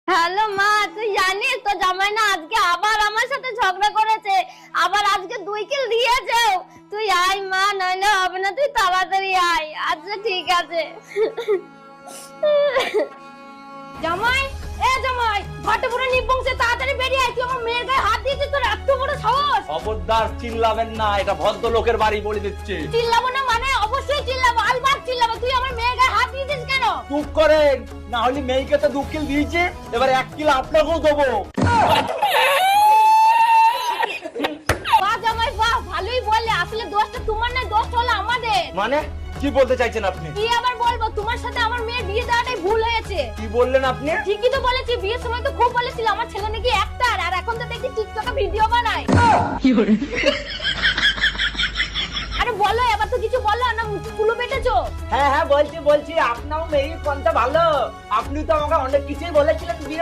Hello মা, তুই জানিস তো জামাই না আজকে আবার আমার সাথে ঝগড়া করেছে, আবার আজকে 2 কিল দিয়েছে। তুই আয় মা, নইলে হবে না, তুই তাড়াতাড়ি আয়। আচ্ছা ঠিক আছে। জামাই, জামাই, ঘরটা পুরো নিবংসে, তাড়াতাড়ি বেরিয়ে আয়। তুই আমার মেয়ের গায়ে হাত দিয়েছিস, তোর এত বড় সাহস। খবরদার চিল্লাবেন না, এটা ভদ্রলোকের বাড়ি বলে দিচ্ছে। চিল্লাবো না মানে? অবশ্যই চিল্লাবো, আলবাত চিল্লাবো। তুই আমার মেয়ের গায়ে হাত দিয়েছিস কেন? চুপ করেন, না হলে মেয়েকে তো 2 কিল দিয়েছে, এবার 1 কিল আপনাকেও দেবো। বাহ জামাই বাহ, ভালোই বললে। আসলে দোষটা তোমার নয়, দোষ হলো আমাদের। মানে কি বলতে চাইছেন আপনি? কি আবার বলবো, তোমার সাথে আমার মেয়ের বিয়ে দেওয়াটাই ভুল হয়েছে। কি বললেন আপনি? ঠিকই তো বলেছি, বিয়ের সময় তো খুব বলেছিল আমার ছেলে নাকি অ্যাক্টর, আর এখন তো দেখি টিকটকে ভিডিও বানায়। আরে বলো, এবার তো কিছু বলো না, মুখ ফুলো পেটেছো। হ্যাঁ বলছি, আপনার মেয়ে কোনটা ভালো। আপনি তো আমাকে অনেক কিছুই বলেছিলেন বিয়ে